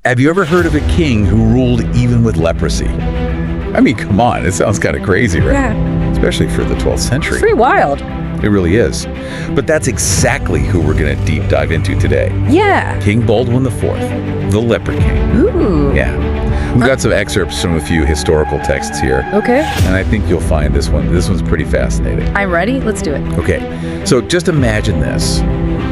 Have you ever heard of a king who ruled even with leprosy? I mean, come on, it sounds kind of crazy, right? Yeah. Especially for the 12th century. It's pretty wild. It really is. But that's exactly who we're going to deep dive into today. Yeah. King Baldwin IV, the Leper King. Ooh. Yeah. We've got some excerpts from a few historical texts here. Okay. And I think you'll find this one's pretty fascinating. I'm ready. Let's do it. Okay. So just imagine this.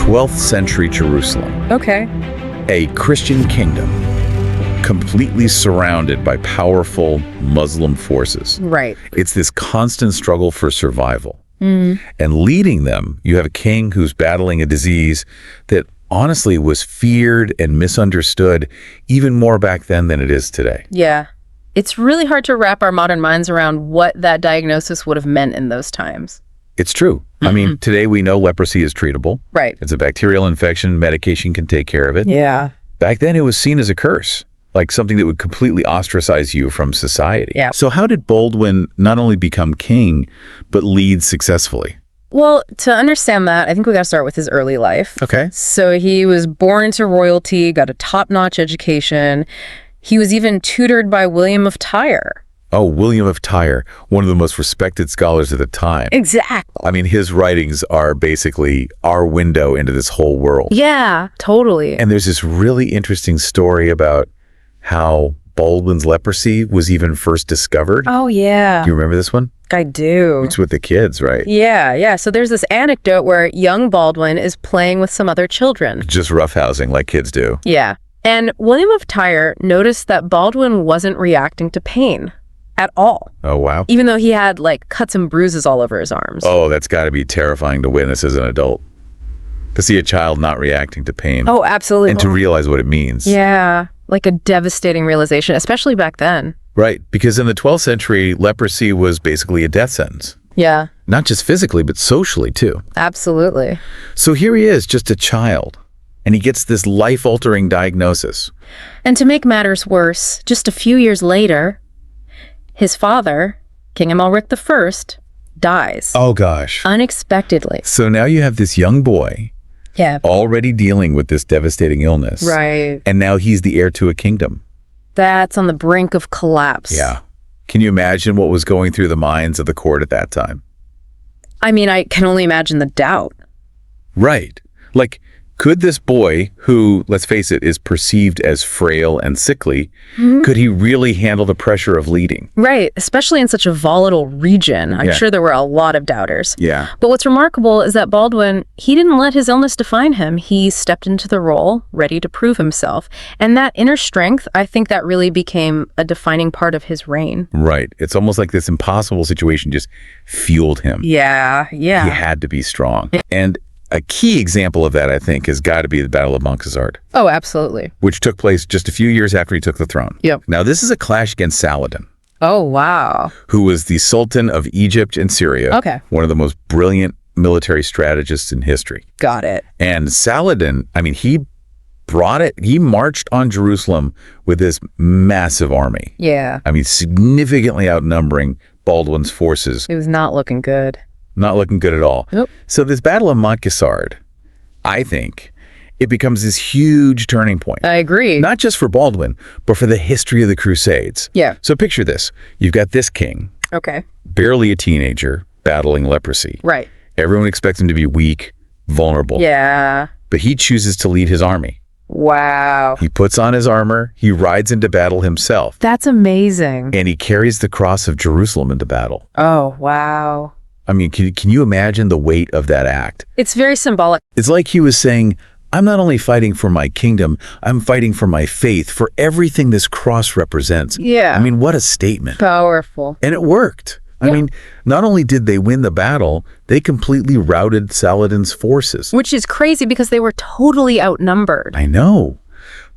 12th century Jerusalem. Okay. A Christian kingdom completely surrounded by powerful Muslim forces. Right. It's this constant struggle for survival. Mm. And leading them, you have a king who's battling a disease that honestly was feared and misunderstood even more back then than it is today. Yeah. It's really hard to wrap our modern minds around what that diagnosis would have meant in those times. It's true. I mean, today we know leprosy is treatable. Right. It's a bacterial infection. Medication can take care of it. Yeah. Back then, it was seen as a curse, like something that would completely ostracize you from society. Yeah. So how did Baldwin not only become king, but lead successfully? Well, to understand that, I think we got to start with his early life. Okay. So he was born into royalty, got a top-notch education. He was even tutored by William of Tyre. Oh, William of Tyre, one of the most respected scholars at the time. Exactly. I mean, his writings are basically our window into this whole world. Yeah, totally. And there's this really interesting story about how Baldwin's leprosy was even first discovered. Oh, yeah. Do you remember this one? I do. It's with the kids, right? Yeah. So there's this anecdote where young Baldwin is playing with some other children. Just roughhousing like kids do. Yeah. And William of Tyre noticed that Baldwin wasn't reacting to pain at all, Oh, wow. even though he had like cuts and bruises all over his arms. Oh, that's got to be terrifying to witness as an adult. To see a child not reacting to pain. Oh, absolutely. And to realize what it means. Yeah, like a devastating realization, especially back then. Right, because in the 12th century, leprosy was basically a death sentence. Yeah, Not just physically, but socially, too. absolutely. So here he is, just a child, and he gets this life-altering diagnosis. And to make matters worse, just a few years later, his father, King Amalric I, dies. Oh, gosh. Unexpectedly. So now you have this young boy Yeah. already dealing with this devastating illness. Right. And now he's the heir to a kingdom. That's on the brink of collapse. Yeah. Can you imagine what was going through the minds of the court at that time? I mean, I can only imagine the doubt. Right. Like, could this boy, who, let's face it, is perceived as frail and sickly, could he really handle the pressure of leading? Right, especially in such a volatile region. I'm Yeah. sure there were a lot of doubters. Yeah. But what's remarkable is that Baldwin, he didn't let his illness define him. He stepped into the role, ready to prove himself. And that inner strength, I think that really became a defining part of his reign. Right. It's almost like this impossible situation just fueled him. Yeah. He had to be strong. And a key example of that, I think, has got to be the Battle of Montgisard, Oh, absolutely. which took place just a few years after he took the throne. Yep. Now, this is a clash against Saladin, Oh, wow. who was the Sultan of Egypt and Syria. Okay. One of the most brilliant military strategists in history. Got it. And Saladin, I mean, he marched on Jerusalem with this massive army. Yeah. I mean, significantly outnumbering Baldwin's forces. It was not looking good. Not looking good at all. Nope. So this Battle of Montgisard, I think, it becomes this huge turning point. I agree. Not just for Baldwin, but for the history of the Crusades. Yeah. So picture this. You've got this king, Okay. barely a teenager, battling leprosy. Right. Everyone expects him to be weak, vulnerable. Yeah. But he chooses to lead his army. Wow. He puts on his armor, he rides into battle himself, That's amazing. and he carries the cross of Jerusalem into battle. Oh, wow. I mean, can you imagine the weight of that act? It's very symbolic. It's like he was saying, I'm not only fighting for my kingdom, I'm fighting for my faith, for everything this cross represents. Yeah. I mean, what a statement. Powerful. And it worked. I mean, not only did they win the battle, they completely routed Saladin's forces. Which is crazy because they were totally outnumbered. I know.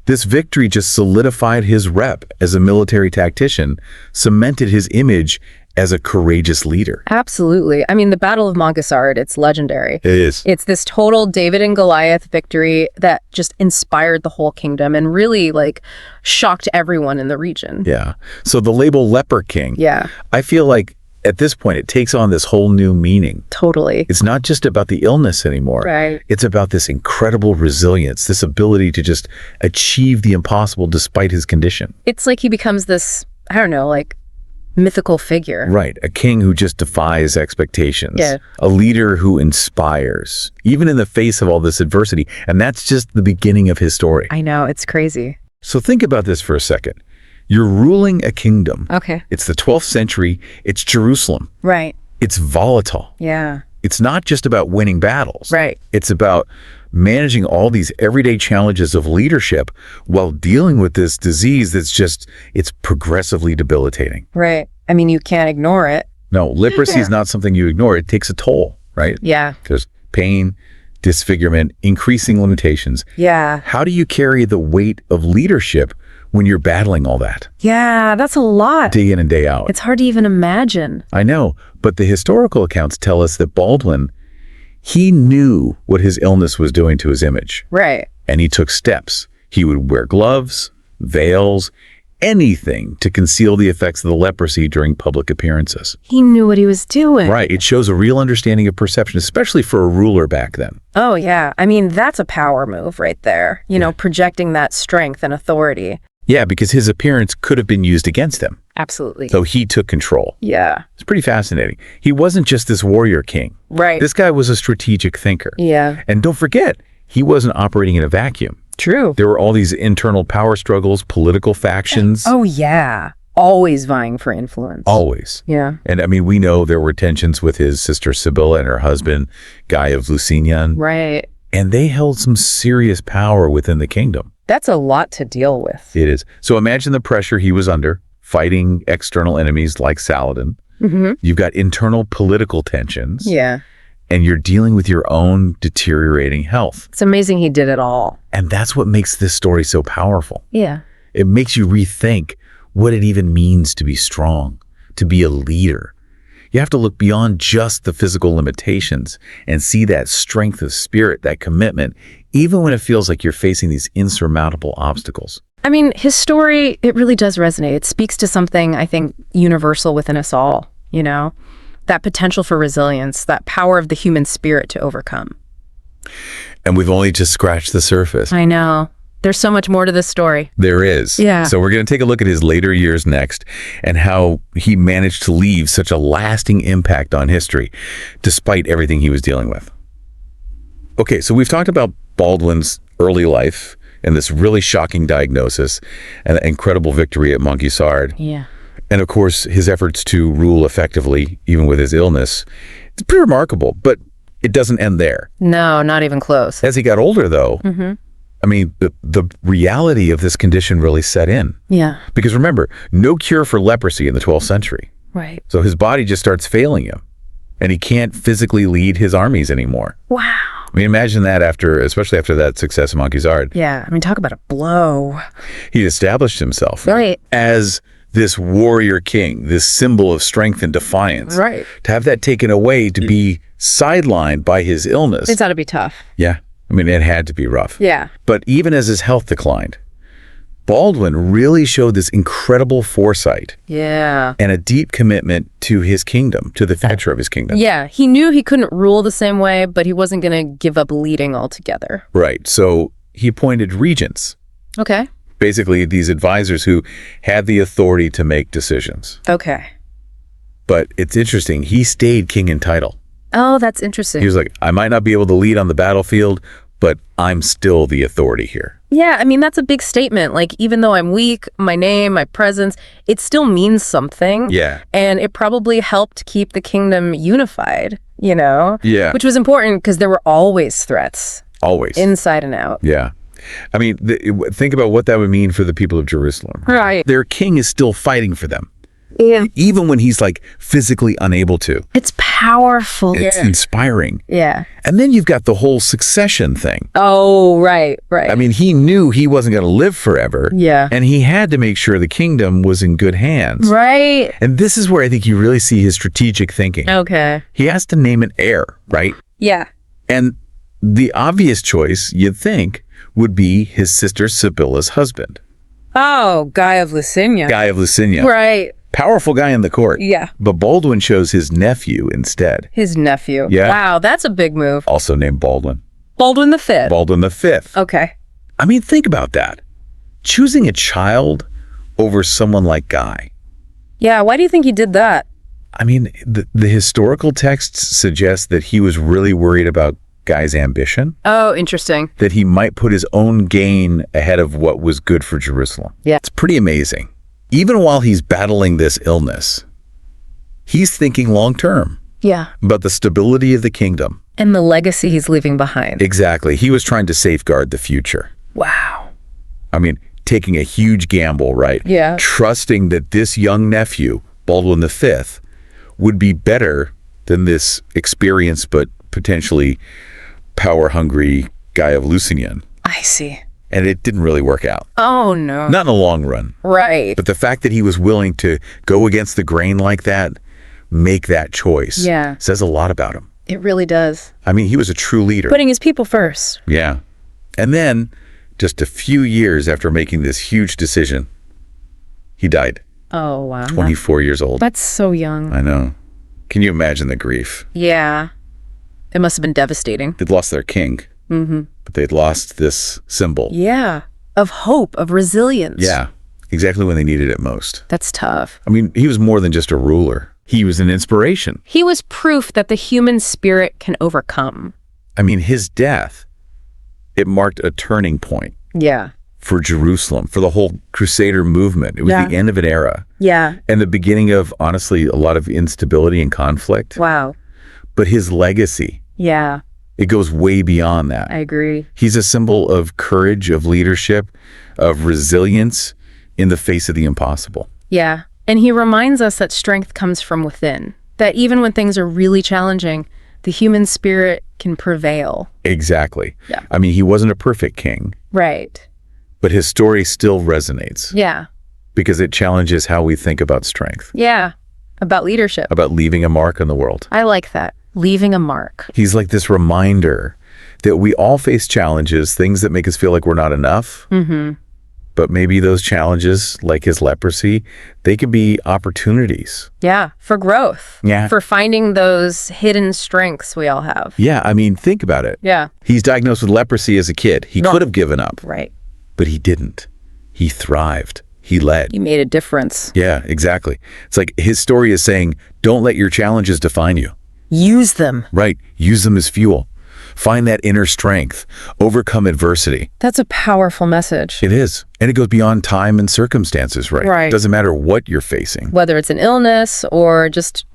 This victory just solidified his rep as a military tactician, cemented his image as a courageous leader. Absolutely. I mean, the Battle of Montgisard, it's legendary. It is. It's this total David and Goliath victory that just inspired the whole kingdom and really like shocked everyone in the region. Yeah. So the label Leper King, Yeah. I feel like at this point, it takes on this whole new meaning. Totally. It's not just about the illness anymore. Right. It's about this incredible resilience, this ability to just achieve the impossible despite his condition. It's like he becomes this, I don't know, like mythical figure. Right. A king who just defies expectations. Yeah. A leader who inspires, even in the face of all this adversity. And that's just the beginning of his story. I know, it's crazy. So think about this for a second. You're ruling a kingdom. Okay. It's the 12th century. It's Jerusalem. Right. It's volatile. Yeah. It's not just about winning battles. Right. It's about managing all these everyday challenges of leadership while dealing with this disease that's just, it's progressively debilitating. Right. I mean, you can't ignore it. No, leprosy is not something you ignore. It takes a toll, right? Yeah. There's pain, disfigurement, increasing limitations. Yeah. How do you carry the weight of leadership when you're battling all that? Yeah, that's a lot. Day in and day out. It's hard to even imagine. I know, but the historical accounts tell us that Baldwin, he knew what his illness was doing to his image. Right. And he took steps. He would wear gloves, veils, anything to conceal the effects of the leprosy during public appearances. He knew what he was doing. Right. It shows a real understanding of perception, especially for a ruler back then. Oh, yeah. I mean, that's a power move right there. You know, projecting that strength and authority. Yeah, because his appearance could have been used against him. Absolutely. So he took control. Yeah. It's pretty fascinating. He wasn't just this warrior king. Right. This guy was a strategic thinker. Yeah. And don't forget, he wasn't operating in a vacuum. True. There were all these internal power struggles, political factions. Oh, yeah. Always vying for influence. Always. Yeah. And I mean, we know there were tensions with his sister Sibylla and her husband, Guy of Lusignan. Right. And they held some serious power within the kingdom. That's a lot to deal with. It is. So imagine the pressure he was under, fighting external enemies like Saladin. Mm-hmm. You've got internal political tensions. Yeah. And you're dealing with your own deteriorating health. It's amazing he did it all. And that's what makes this story so powerful. Yeah. It makes you rethink what it even means to be strong, to be a leader. You have to look beyond just the physical limitations and see that strength of spirit, that commitment, even when it feels like you're facing these insurmountable obstacles. I mean, his story, it really does resonate. It speaks to something, I think, universal within us all, you know? That potential for resilience, that power of the human spirit to overcome. And we've only just scratched the surface. I know. There's so much more to this story. There is. Yeah. So we're going to take a look at his later years next and how he managed to leave such a lasting impact on history, despite everything he was dealing with. Okay, so we've talked about Baldwin's early life and this really shocking diagnosis and the incredible victory at Montgisard. Yeah. And of course, his efforts to rule effectively, even with his illness. It's pretty remarkable, but it doesn't end there. No, not even close. As he got older, though, I mean, the reality of this condition really set in. Yeah. Because remember, no cure for leprosy in the 12th century. Right. So his body just starts failing him, and he can't physically lead his armies anymore. Wow. I mean, imagine that especially after that success in Montgisard. Yeah. I mean, talk about a blow. He established himself Right. as this warrior king, this symbol of strength and defiance. Right. To have that taken away, to be sidelined by his illness. It's got to be tough. Yeah. I mean, it had to be rough. Yeah. But even as his health declined, Baldwin really showed this incredible foresight Yeah. and a deep commitment to his kingdom, to the future of his kingdom. Yeah. He knew he couldn't rule the same way, but he wasn't going to give up leading altogether. Right. So he appointed regents, Okay. basically these advisors who had the authority to make decisions. Okay. But it's interesting. He stayed king in title. Oh, that's interesting. He was like, I might not be able to lead on the battlefield, but I'm still the authority here. Yeah, I mean, that's a big statement. Like, even though I'm weak, my name, my presence, it still means something. Yeah. And it probably helped keep the kingdom unified, you know? Yeah. Which was important because there were always threats. Always. Inside and out. Yeah. I mean, think about what that would mean for the people of Jerusalem. Right. Their king is still fighting for them. Yeah. Even when he's like physically unable to. It's powerful. It's inspiring. Yeah. And then you've got the whole succession thing. Oh, right. I mean, he knew he wasn't going to live forever. Yeah. And he had to make sure the kingdom was in good hands. Right. And this is where I think you really see his strategic thinking. Okay. He has to name an heir, right? Yeah. And the obvious choice, you'd think, would be his sister Sibylla's husband. Oh, Guy of Lusignan. Guy of Lusignan. Right. Powerful guy in the court. Yeah. But Baldwin chose his nephew instead. His nephew. Yeah. Wow, that's a big move. Also named Baldwin. Baldwin V. Baldwin V. Okay. I mean, think about that. Choosing a child over someone like Guy. Yeah, why do you think he did that? I mean, the historical texts suggest that he was really worried about Guy's ambition, Oh, interesting. that he might put his own gain ahead of what was good for Jerusalem. Yeah. It's pretty amazing. Even while he's battling this illness, he's thinking long-term Yeah. about the stability of the kingdom. And the legacy he's leaving behind. Exactly. He was trying to safeguard the future. Wow. I mean, taking a huge gamble, right? Yeah. Trusting that this young nephew, Baldwin V, would be better than this experienced but potentially power-hungry Guy of Lusignan. I see. And it didn't really work out. Oh, no. Not in the long run. Right. But the fact that he was willing to go against the grain like that, make that choice, Yeah. says a lot about him. It really does. I mean, he was a true leader. Putting his people first. Yeah. And then, just a few years after making this huge decision, he died. Oh, wow. 24 years old. That's so young. I know. Can you imagine the grief? Yeah. It must have been devastating. They'd lost their king, but they'd lost this symbol. Yeah. Of hope, of resilience. Yeah, exactly when they needed it most. That's tough. I mean, he was more than just a ruler. He was an inspiration. He was proof that the human spirit can overcome. I mean, his death, it marked a turning point Yeah. for Jerusalem, for the whole Crusader movement. It was Yeah. the end of an era Yeah. and the beginning of, honestly, a lot of instability and conflict. Wow. But his legacy, Yeah. it goes way beyond that. I agree. He's a symbol of courage, of leadership, of resilience in the face of the impossible. Yeah. And he reminds us that strength comes from within. That even when things are really challenging, the human spirit can prevail. Exactly. Yeah. I mean, he wasn't a perfect king, Right. but his story still resonates Yeah. because it challenges how we think about strength, Yeah. About leadership. about leaving a mark on the world. I like that. Leaving a mark. He's like this reminder that we all face challenges, things that make us feel like we're not enough. But maybe those challenges, like his leprosy, they can be opportunities. Yeah. For growth. Yeah. For finding those hidden strengths we all have. Yeah, I mean, think about it. Yeah. He's diagnosed with leprosy as a kid. He could have given up, Right. but he didn't. He thrived. He led. You made a difference. Yeah, exactly. It's like his story is saying, don't let your challenges define you. Use them. Right. Use them as fuel. Find that inner strength. Overcome adversity. That's a powerful message. It is. And it goes beyond time and circumstances, right? Right. Doesn't matter what you're facing. Whether it's an illness or just,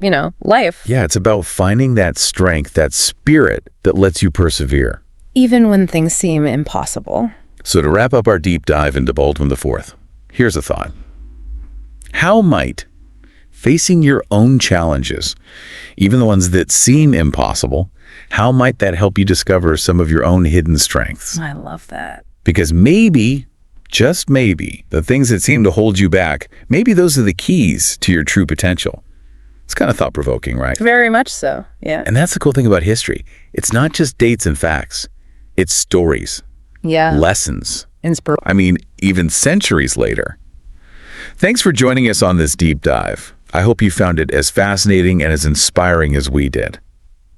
life. Yeah, it's about finding that strength, that spirit that lets you persevere. Even when things seem impossible. So to wrap up our deep dive into Baldwin IV, here's a thought. How might facing your own challenges, even the ones that seem impossible, how might that help you discover some of your own hidden strengths? I love that. Because maybe, just maybe, the things that seem to hold you back, maybe those are the keys to your true potential. It's kind of thought-provoking, right? Very much so. Yeah. And that's the cool thing about history. It's not just dates and facts. It's stories, Yeah. lessons. Inspiration. I mean, even centuries later. Thanks for joining us on this deep dive. I hope you found it as fascinating and as inspiring as we did.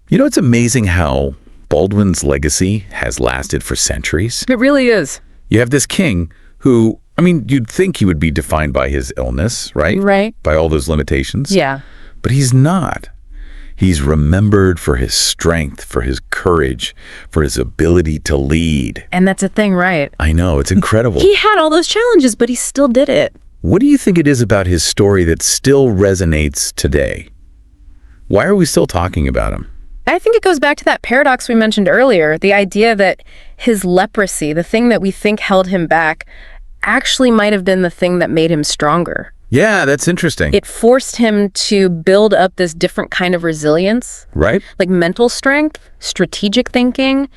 You know, it's amazing how Baldwin's legacy has lasted for centuries. It really is. You have this king who, I mean, you'd think he would be defined by his illness, right? Right. By all those limitations. Yeah. But he's not. He's remembered for his strength, for his courage, for his ability to lead. And that's a thing, right? I know, it's incredible. He had all those challenges, but he still did it. What do you think it is about his story that still resonates today? Why are we still talking about him? I think it goes back to that paradox we mentioned earlier, the idea that his leprosy, the thing that we think held him back, actually might have been the thing that made him stronger. Yeah, that's interesting. It forced him to build up this different kind of resilience, Right? like mental strength, strategic thinking,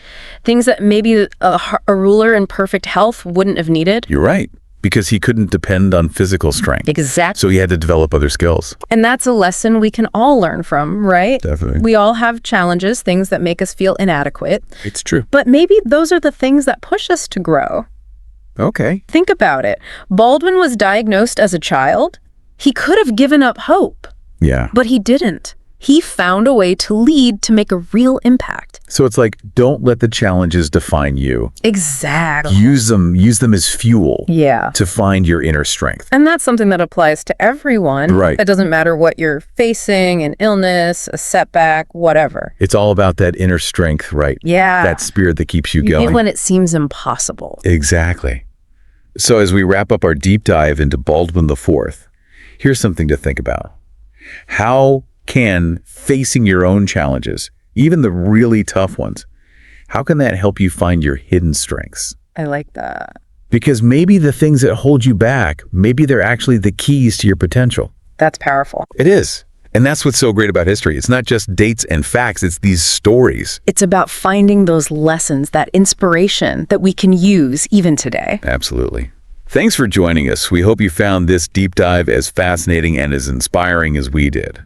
things that maybe a ruler in perfect health wouldn't have needed. You're right. Because he couldn't depend on physical strength. Exactly. So he had to develop other skills. And that's a lesson we can all learn from, right? Definitely. We all have challenges, things that make us feel inadequate. It's true. But maybe those are the things that push us to grow. Okay. Think about it. Baldwin was diagnosed as a child, He could have given up hope, Yeah. but he didn't. He found a way to lead to make a real impact. So it's like, don't let the challenges define you. Exactly. Use them as fuel Yeah. to find your inner strength. And that's something that applies to everyone. Right. It doesn't matter what you're facing, an illness, a setback, whatever. It's all about that inner strength, right? Yeah. That spirit that keeps you going. Even when it seems impossible. Exactly. So as we wrap up our deep dive into Baldwin IV, here's something to think about. How can facing your own challenges, even the really tough ones, how can that help you find your hidden strengths? I like that. Because maybe the things that hold you back, maybe they're actually the keys to your potential. That's powerful. It is. And that's what's so great about history. It's not just dates and facts, it's these stories. It's about finding those lessons, that inspiration that we can use even today. Absolutely. Thanks for joining us. We hope you found this deep dive as fascinating and as inspiring as we did.